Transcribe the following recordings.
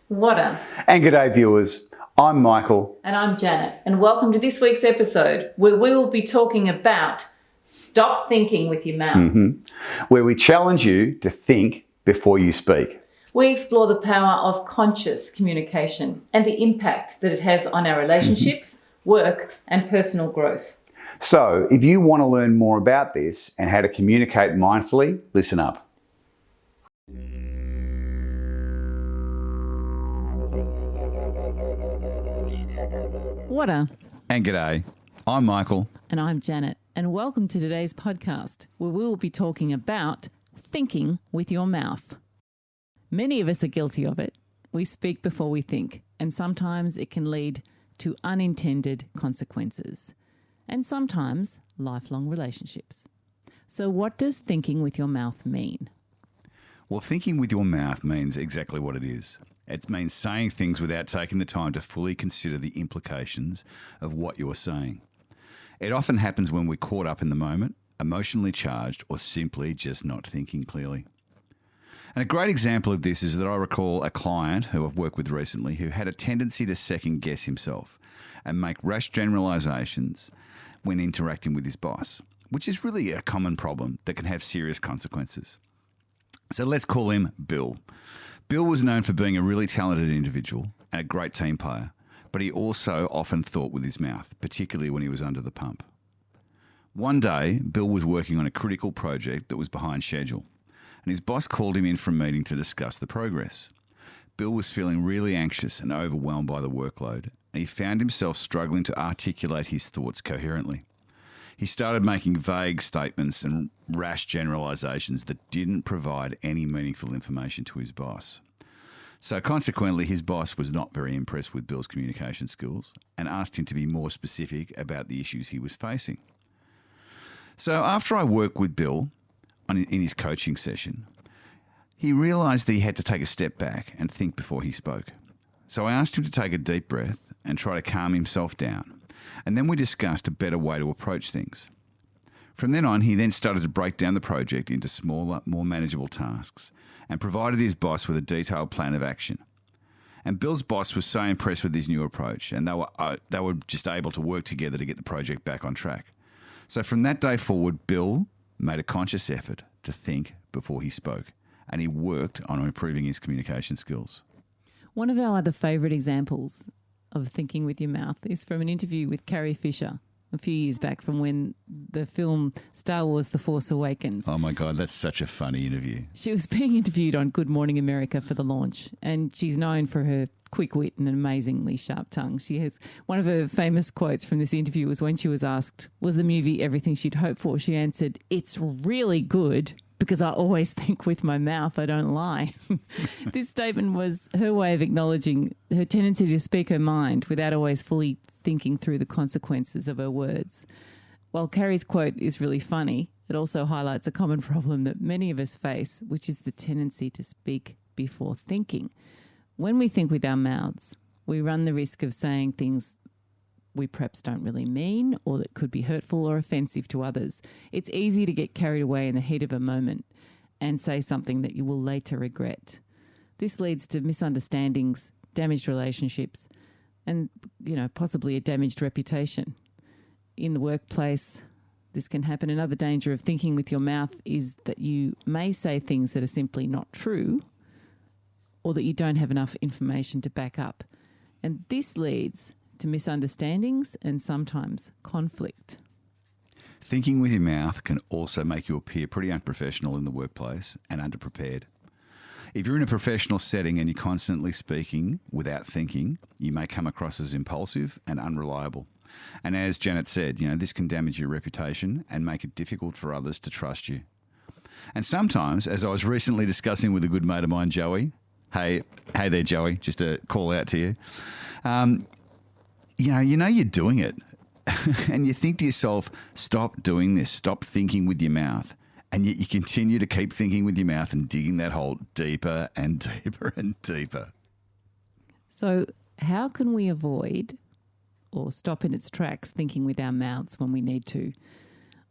What a. And g'day viewers, I'm Michael. And I'm Janet, and welcome to this week's episode where we will be talking about stop thinking with your mouth. Where we challenge you to think before you speak. We explore the power of conscious communication and the impact that it has on our relationships, work, and personal growth. So, if you want to learn more about this and how to communicate mindfully, listen up. What a. And g'day, I'm Michael. And I'm Janet, and welcome to today's podcast where we will be talking about thinking with your mouth. Many of us are guilty of it. We speak before we think, and sometimes it can lead to unintended consequences, and sometimes lifelong relationships. So what does thinking with your mouth mean? Well, thinking with your mouth means exactly what it is. It means saying things without taking the time to fully consider the implications of what you're saying. It often happens when we're caught up in the moment, emotionally charged, or simply just not thinking clearly. And a great example of this is that I recall a client who I've worked with recently who had a tendency to second guess himself and make rash generalisations when interacting with his boss, which is really a common problem that can have serious consequences. So let's call him Bill. Bill was known for being a really talented individual and a great team player, but he also often thought with his mouth, particularly when he was under the pump. One day, Bill was working on a critical project that was behind schedule, and his boss called him in for a meeting to discuss the progress. Bill was feeling really anxious and overwhelmed by the workload, and he found himself struggling to articulate his thoughts coherently. He started making vague statements and rash generalisations that didn't provide any meaningful information to his boss. So consequently, his boss was not very impressed with Bill's communication skills and asked him to be more specific about the issues he was facing. So after I worked with Bill in his coaching session, he realised that he had to take a step back and think before he spoke. So I asked him to take a deep breath and try to calm himself down. And then we discussed a better way to approach things. From then on, he then started to break down the project into smaller, more manageable tasks and provided his boss with a detailed plan of action. And Bill's boss was so impressed with his new approach, and they were just able to work together to get the project back on track. So from that day forward, Bill made a conscious effort to think before he spoke, and he worked on improving his communication skills. One of our other favourite examples of thinking with your mouth is from an interview with Carrie Fisher a few years back from when the film Star Wars The Force Awakens. Oh my God, that's such a funny interview. She was being interviewed on Good Morning America for the launch, and she's known for her quick wit and an amazingly sharp tongue. She has one of her famous quotes from this interview was when she was asked, was the movie everything she'd hoped for? She answered, "It's really good because I always think with my mouth, I don't lie." This statement was her way of acknowledging her tendency to speak her mind without always fully thinking through the consequences of her words. While Carrie's quote is really funny, it also highlights a common problem that many of us face, which is the tendency to speak before thinking. When we think with our mouths, we run the risk of saying things we perhaps don't really mean or that could be hurtful or offensive to others. It's easy to get carried away in the heat of a moment and say something that you will later regret. This leads to misunderstandings, damaged relationships, and, possibly a damaged reputation. In the workplace, this can happen. Another danger of thinking with your mouth is that you may say things that are simply not true or that you don't have enough information to back up. And this leads to misunderstandings and sometimes conflict. Thinking with your mouth can also make you appear pretty unprofessional in the workplace and underprepared. If you're in a professional setting and you're constantly speaking without thinking, you may come across as impulsive and unreliable. And as Janet said, this can damage your reputation and make it difficult for others to trust you. And sometimes, as I was recently discussing with a good mate of mine, Joey, hey there, Joey, just a call out to you. You're doing it and you think to yourself, stop doing this, stop thinking with your mouth. And yet you continue to keep thinking with your mouth and digging that hole deeper and deeper and deeper. So how can we avoid or stop in its tracks thinking with our mouths when we need to?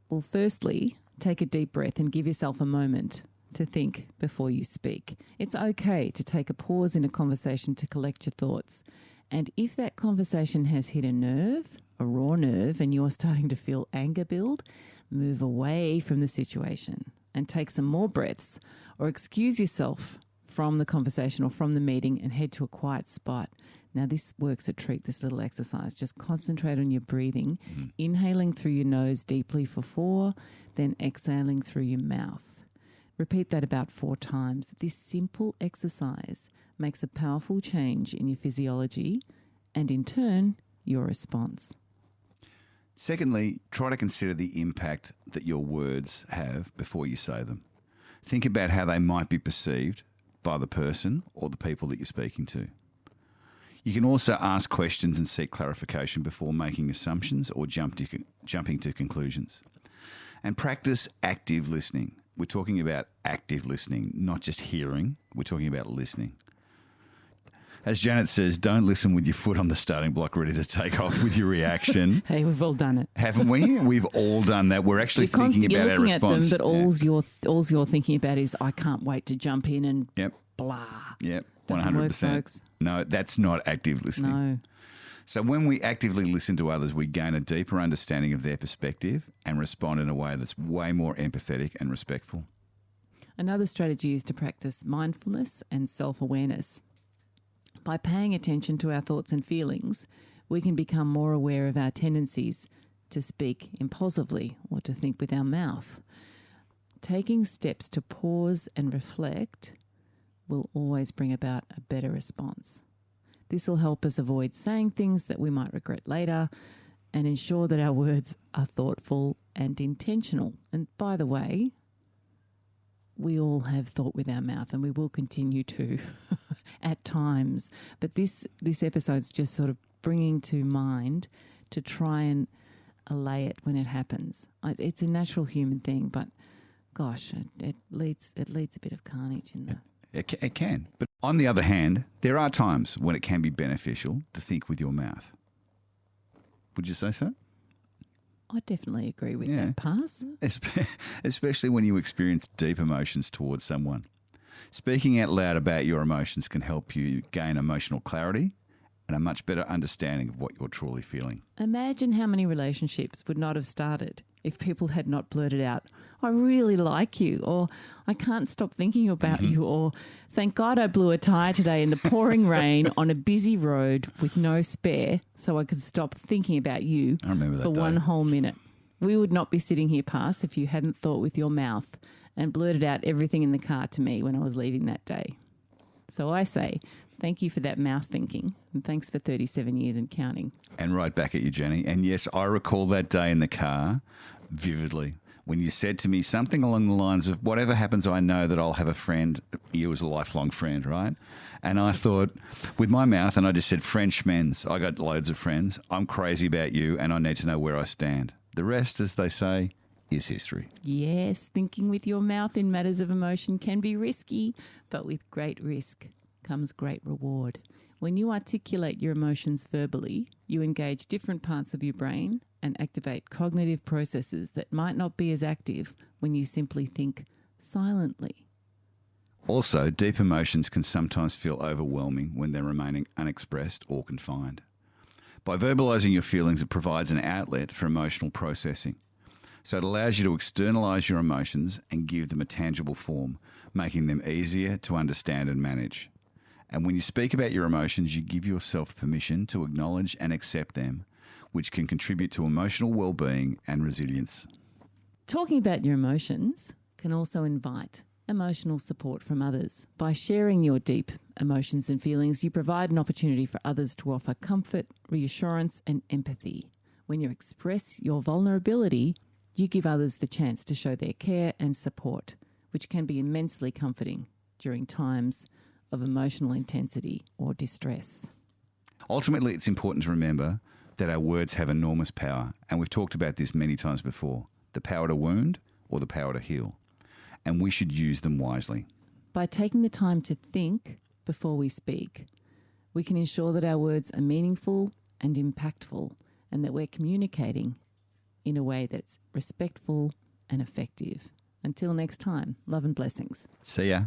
Well, firstly, take a deep breath and give yourself a moment to think before you speak. It's okay to take a pause in a conversation to collect your thoughts. And if that conversation has hit a nerve, a raw nerve, and you're starting to feel anger build, move away from the situation and take some more breaths, or excuse yourself from the conversation or from the meeting and head to a quiet spot. Now, this works a treat, this little exercise. Just concentrate on your breathing, inhaling through your nose deeply for 4, then exhaling through your mouth. Repeat that about 4 times. This simple exercise makes a powerful change in your physiology and, in turn, your response. Secondly, try to consider the impact that your words have before you say them. Think about how they might be perceived by the person or the people that you're speaking to. You can also ask questions and seek clarification before making assumptions or jumping to conclusions. And practice active listening. We're talking about active listening, not just hearing. We're talking about listening. As Janet says, don't listen with your foot on the starting block ready to take off with your reaction. Hey, we've all done it. Haven't we? We've all done that. We're actually thinking about our response. At them, but all you're thinking about is, I can't wait to jump in and blah. Yep, 100%. Doesn't work, folks. No, that's not active listening. No. So when we actively listen to others, we gain a deeper understanding of their perspective and respond in a way that's way more empathetic and respectful. Another strategy is to practice mindfulness and self-awareness. By paying attention to our thoughts and feelings, we can become more aware of our tendencies to speak impulsively or to think with our mouth. Taking steps to pause and reflect will always bring about a better response. This will help us avoid saying things that we might regret later and ensure that our words are thoughtful and intentional. And by the way, we all have thought with our mouth, and we will continue to at times. But this episode's just sort of bringing to mind to try and allay it when it happens. It's a natural human thing, but gosh, it leads a bit of carnage in there. It can. But on the other hand, there are times when it can be beneficial to think with your mouth. Would you say so? I definitely agree with that pass. Especially when you experience deep emotions towards someone. Speaking out loud about your emotions can help you gain emotional clarity and a much better understanding of what you're truly feeling. Imagine how many relationships would not have started if people had not blurted out, I really like you, or I can't stop thinking about you, or thank God I blew a tyre today in the pouring rain on a busy road with no spare so I could stop thinking about you for one whole minute. We would not be sitting here, Pass, if you hadn't thought with your mouth and blurted out everything in the car to me when I was leaving that day. So I say, thank you for that mouth thinking, and thanks for 37 years and counting. And right back at you, Jenny. And yes, I recall that day in the car vividly when you said to me something along the lines of, whatever happens, I know that I'll have a friend, you as a lifelong friend, right? And I thought with my mouth, and I just said, Frenchmen's. I got loads of friends. I'm crazy about you, and I need to know where I stand. The rest, as they say, is history. Yes, thinking with your mouth in matters of emotion can be risky, but with great risk comes great reward. When you articulate your emotions verbally, you engage different parts of your brain and activate cognitive processes that might not be as active when you simply think silently. Also, deep emotions can sometimes feel overwhelming when they're remaining unexpressed or confined. By verbalising your feelings, it provides an outlet for emotional processing. So it allows you to externalise your emotions and give them a tangible form, making them easier to understand and manage. And when you speak about your emotions, you give yourself permission to acknowledge and accept them, which can contribute to emotional well-being and resilience. Talking about your emotions can also invite emotional support from others. By sharing your deep emotions and feelings, you provide an opportunity for others to offer comfort, reassurance, and empathy. When you express your vulnerability, you give others the chance to show their care and support, which can be immensely comforting during times of emotional intensity or distress. Ultimately, it's important to remember that our words have enormous power, and we've talked about this many times before, the power to wound or the power to heal, and we should use them wisely. By taking the time to think before we speak, we can ensure that our words are meaningful and impactful, and that we're communicating in a way that's respectful and effective. Until next time, love and blessings. See ya.